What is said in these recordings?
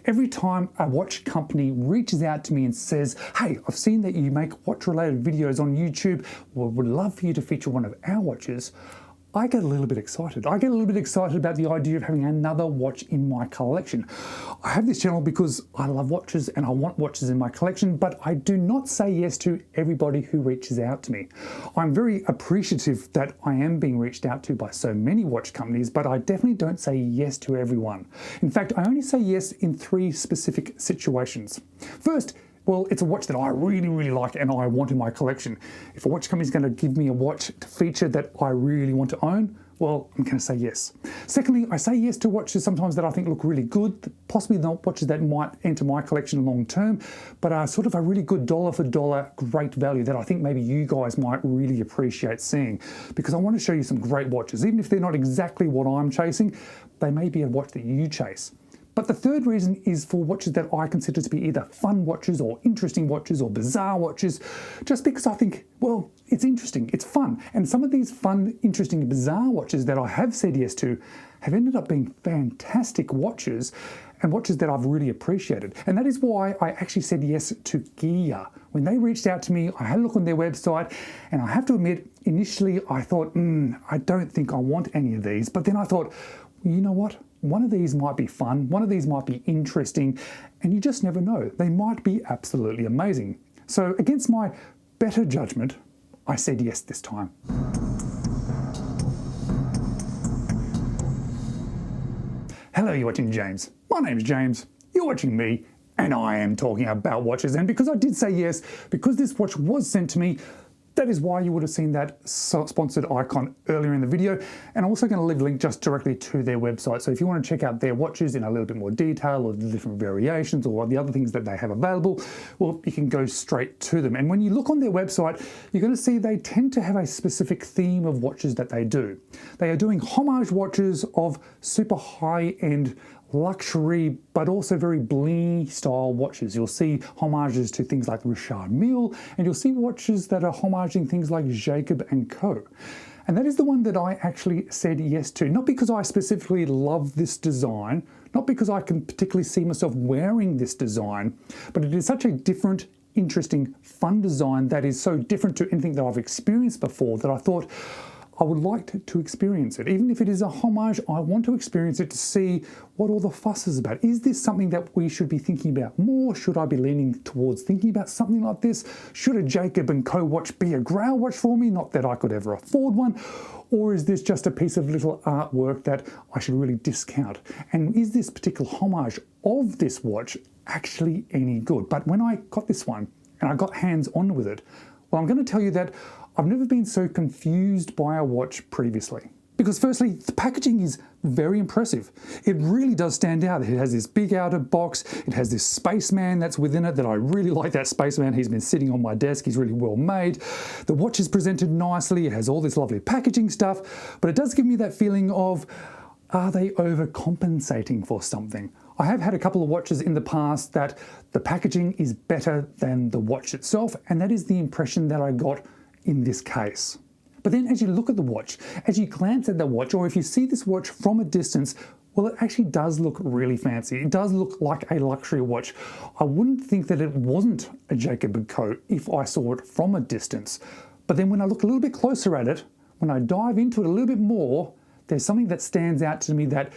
Every time a watch company reaches out to me and says, hey, I've seen that you make watch-related videos on YouTube, would love for you to feature one of our watches, I get a little bit excited. I get a little bit excited about the idea of having another watch in my collection. I have this channel because I love watches and I want watches in my collection, but I do not say yes to everybody who reaches out to me. I'm very appreciative that I am being reached out to by so many watch companies, but I definitely don't say yes to everyone. In fact, I only say yes in 3 specific situations. First, well, it's a watch that I really like and I want in my collection. If a watch company is going to give me a watch to feature that I really want to own, well, I'm going to say yes. Secondly, I say yes to watches sometimes that I think look really good, possibly not watches that might enter my collection long term, but are sort of a really good dollar for dollar great value that I think maybe you guys might really appreciate seeing, because I want to show you some great watches. Even if they're not exactly what I'm chasing, they may be a watch that you chase. But the third reason is for watches that I consider to be either fun watches or interesting watches or bizarre watches, just because I think, well, it's interesting, it's fun. And some of these fun, interesting, bizarre watches that I have said yes to have ended up being fantastic watches and watches that I've really appreciated. And that is why I actually said yes to GEYA. When they reached out to me, I had a look on their website, and I have to admit, initially I thought, I don't think I want any of these. But then I thought, you know what? One of these might be fun, one of these might be interesting, and you just never know. They might be absolutely amazing. So against my better judgment, I said yes this time. Hello, you're watching James. My name's James, you're watching me, and I am talking about watches. And because I did say yes, because this watch was sent to me, that is why you would have seen that sponsored icon earlier in the video. And I'm also going to leave a link just directly to their website. So if you want to check out their watches in a little bit more detail, or the different variations, or the other things that they have available, well, you can go straight to them. And when you look on their website, you're going to see they tend to have a specific theme of watches that they do. They are doing homage watches of super high-end luxury, but also very blingy style watches. You'll see homages to things like Richard Mille, and you'll see watches that are homaging things like Jacob & Co. And that is the one that I actually said yes to, not because I specifically love this design, not because I can particularly see myself wearing this design, but it is such a different, interesting, fun design that is so different to anything that I've experienced before that I thought I would like to experience it. Even if it is a homage, I want to experience it to see what all the fuss is about. Is this something that we should be thinking about more? Should I be leaning towards thinking about something like this? Should a Jacob & Co watch be a Grail watch for me? Not that I could ever afford one. Or is this just a piece of little artwork that I should really discount? And is this particular homage of this watch actually any good? But when I got this one and I got hands on with it, well, I'm going to tell you that I've never been so confused by a watch previously. Because firstly, the packaging is very impressive. It really does stand out. It has this big outer box. It has this spaceman that's within it that I really like. That spaceman, he's been sitting on my desk. He's really well made. The watch is presented nicely. It has all this lovely packaging stuff, but it does give me that feeling of, are they overcompensating for something? I have had a couple of watches in the past that the packaging is better than the watch itself, and that is the impression that I got in this case. But then as you look at the watch, as you glance at the watch, or if you see this watch from a distance, well, it actually does look really fancy. It does look like a luxury watch. I wouldn't think that it wasn't a Jacob & Co if I saw it from a distance. But then when I look a little bit closer at it, when I dive into it a little bit more, there's something that stands out to me that,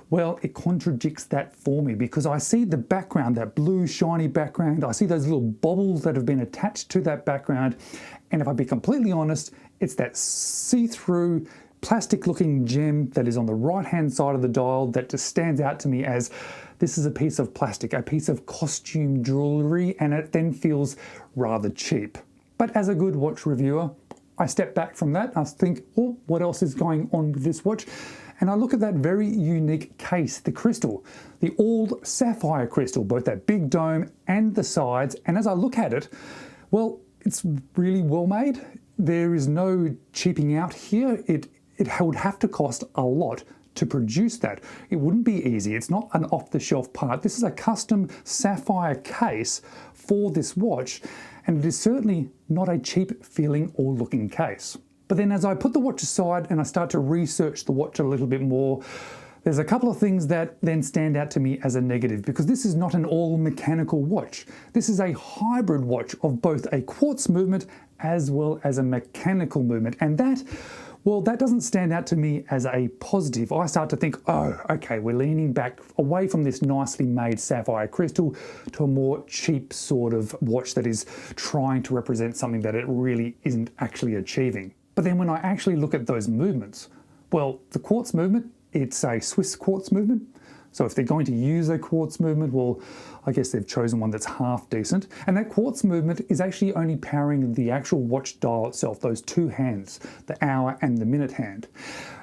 well, it contradicts that for me, because I see the background, that blue shiny background. I see those little baubles that have been attached to that background. And if I be completely honest, it's that see-through plastic looking gem that is on the right-hand side of the dial that just stands out to me as this is a piece of plastic, a piece of costume jewelry, and it then feels rather cheap. But as a good watch reviewer, I step back from that. I think, oh, what else is going on with this watch? And I look at that very unique case, the crystal, the all sapphire crystal, both that big dome and the sides. And as I look at it, well, it's really well made. There is no cheaping out here. It would have to cost a lot to produce that. It wouldn't be easy. It's not an off-the-shelf part. This is a custom sapphire case for this watch, and it is certainly not a cheap feeling or looking case. But then as I put the watch aside and I start to research the watch a little bit more, There's a couple of things that then stand out to me as a negative, because this is not an all mechanical watch. This is a hybrid watch of both a quartz movement as well as a mechanical movement. And that, well, that doesn't stand out to me as a positive. I start to think, oh, okay, we're leaning back away from this nicely made sapphire crystal to a more cheap sort of watch that is trying to represent something that it really isn't actually achieving. But then when I actually look at those movements, well, the quartz movement, it's a Swiss quartz movement. So if they're going to use a quartz movement, well, I guess they've chosen one that's half decent. And that quartz movement is actually only powering the actual watch dial itself, those two hands, the hour and the minute hand.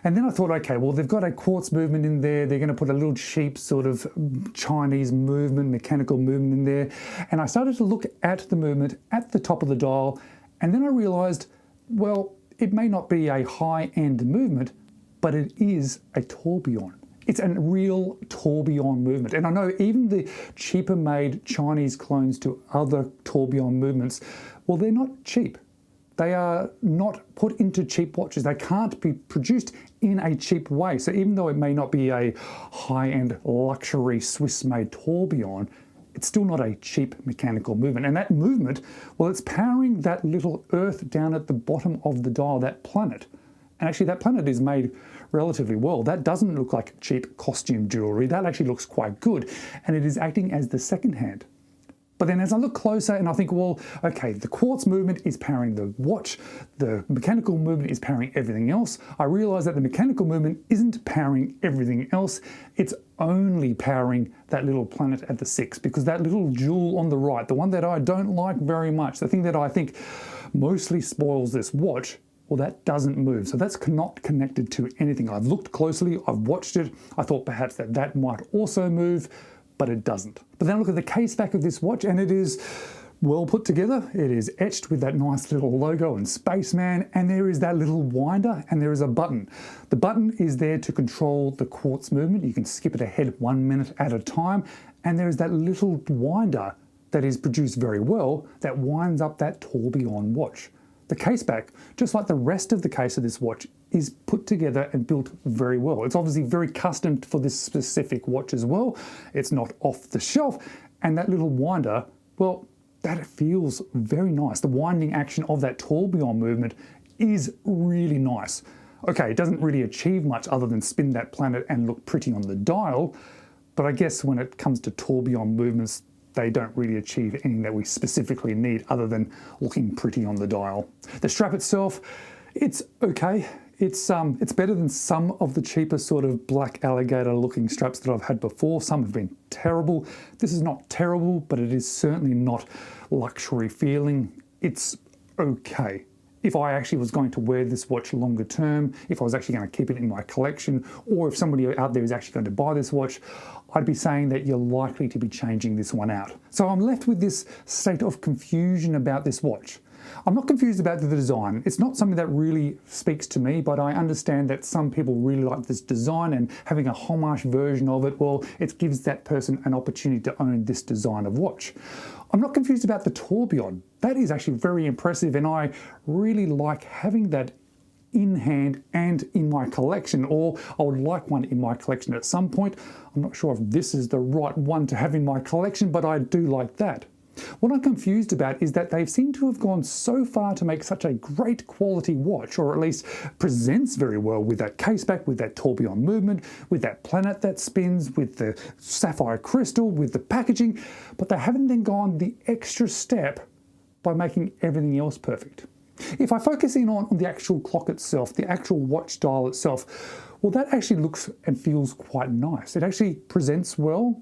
And then I thought, okay, well, they've got a quartz movement in there. They're going to put a little cheap sort of Chinese movement, mechanical movement in there. And I started to look at the movement at the top of the dial. And then I realized, well, it may not be a high-end movement, but it is a tourbillon. It's a real tourbillon movement. And I know even the cheaper made Chinese clones to other tourbillon movements, well, they're not cheap. They are not put into cheap watches. They can't be produced in a cheap way. So even though it may not be a high-end luxury Swiss-made tourbillon, it's still not a cheap mechanical movement. And that movement, well, it's powering that little Earth down at the bottom of the dial, that planet. And actually that planet is made relatively well. That doesn't look like cheap costume jewelry. That actually looks quite good. And it is acting as the second hand. But then as I look closer and I think, well, okay, the quartz movement is powering the watch, the mechanical movement is powering everything else. I realize that the mechanical movement isn't powering everything else. It's only powering that little planet at the 6, because that little jewel on the right, the one that I don't like very much, the thing that I think mostly spoils this watch, well, that doesn't move. So that's not connected to anything. I've looked closely, I've watched it. I thought perhaps that might also move, but it doesn't. But then I look at the case back of this watch and it is well put together. It is etched with that nice little logo and spaceman, and there is that little winder and there is a button. The button is there to control the quartz movement. You can skip it ahead 1 minute at a time, and there is that little winder that is produced very well that winds up that tourbillon watch. The case back, just like the rest of the case of this watch, is put together and built very well. It's obviously very custom for this specific watch as well. It's not off the shelf. And that little winder, well, that feels very nice. The winding action of that tourbillon movement is really nice. Okay, it doesn't really achieve much other than spin that planet and look pretty on the dial, but I guess when it comes to tourbillon movements, they don't really achieve anything that we specifically need other than looking pretty on the dial. The strap itself, it's okay. It's better than some of the cheaper sort of black alligator looking straps that I've had before. Some have been terrible. This is not terrible, but it is certainly not luxury feeling. It's okay. If I actually was going to wear this watch longer term, if I was actually going to keep it in my collection, or if somebody out there is actually going to buy this watch, I'd be saying that you're likely to be changing this one out. So I'm left with this state of confusion about this watch. I'm not confused about the design. It's not something that really speaks to me, but I understand that some people really like this design, and having a Homage version of it, well, it gives that person an opportunity to own this design of watch. I'm not confused about the tourbillon. That is actually very impressive, and I really like having that in hand and in my collection, or I would like one in my collection at some point. I'm not sure if this is the right one to have in my collection, but I do like that. What I'm confused about is that they seem to have gone so far to make such a great quality watch, or at least presents very well with that caseback, with that tourbillon movement, with that planet that spins, with the sapphire crystal, with the packaging, but they haven't then gone the extra step by making everything else perfect. If I focus in on the actual clock itself, the actual watch dial itself, well, that actually looks and feels quite nice. It actually presents well,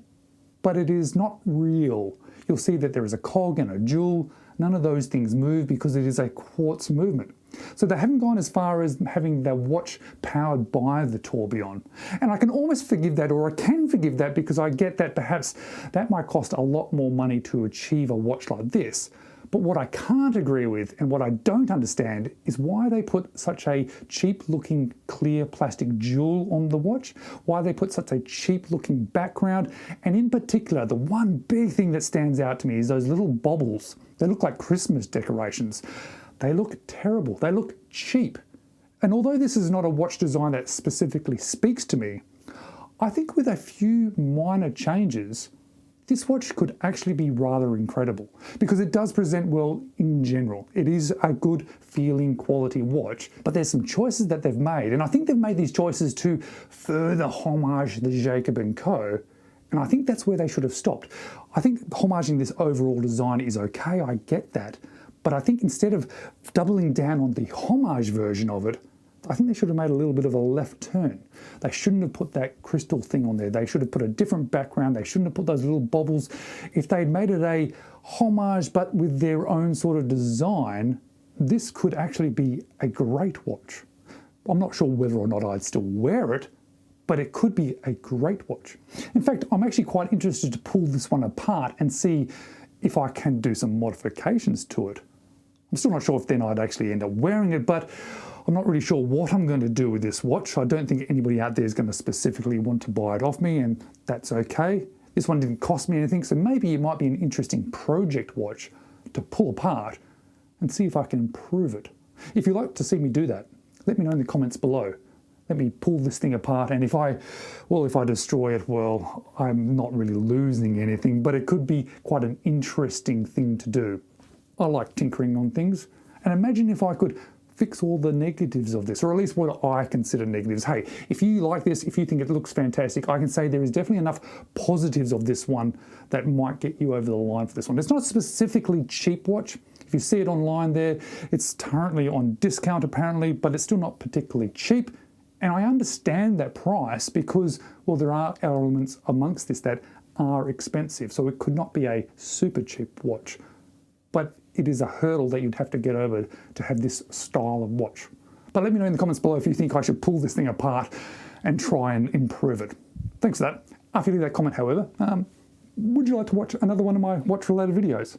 but it is not real. You'll see that there is a cog and a jewel. None of those things move because it is a quartz movement. So they haven't gone as far as having their watch powered by the tourbillon. And I can almost forgive that, or I can forgive that, because I get that perhaps that might cost a lot more money to achieve a watch like this. But what I can't agree with, and what I don't understand, is why they put such a cheap looking clear plastic jewel on the watch, why they put such a cheap looking background, and in particular, the one big thing that stands out to me is those little baubles. They look like Christmas decorations. They look terrible, they look cheap. And although this is not a watch design that specifically speaks to me, I think with a few minor changes, this watch could actually be rather incredible because it does present well in general. It is a good feeling quality watch, but there's some choices that they've made, and I think they've made these choices to further homage the Jacob & Co. And I think that's where they should have stopped. I think homaging this overall design is okay, I get that, but I think instead of doubling down on the homage version of it, I think they should have made a little bit of a left turn. They shouldn't have put that crystal thing on there. They should have put a different background. They shouldn't have put those little bobbles. If they'd made it a homage but with their own sort of design, this could actually be a great watch. I'm not sure whether or not I'd still wear it, but it could be a great watch. In fact, I'm actually quite interested to pull this one apart and see if I can do some modifications to it. I'm still not sure if then I'd actually end up wearing it, but I'm not really sure what I'm going to do with this watch. I don't think anybody out there is going to specifically want to buy it off me, and that's okay. This one didn't cost me anything, so maybe it might be an interesting project watch to pull apart and see if I can improve it. If you'd like to see me do that, let me know in the comments below. Let me pull this thing apart, and if I destroy it, well, I'm not really losing anything, but it could be quite an interesting thing to do. I like tinkering on things, and imagine if I could fix all the negatives of this, or at least what I consider negatives. Hey, if you like this, if you think it looks fantastic, I can say there is definitely enough positives of this one that might get you over the line for this one. It's not specifically cheap watch. If you see it online there, it's currently on discount apparently, but it's still not particularly cheap. And I understand that price because, well, there are elements amongst this that are expensive. So it could not be a super cheap watch, but it is a hurdle that you'd have to get over to have this style of watch. But let me know in the comments below if you think I should pull this thing apart and try and improve it. Thanks for that. After you leave that comment, however, would you like to watch another one of my watch-related videos?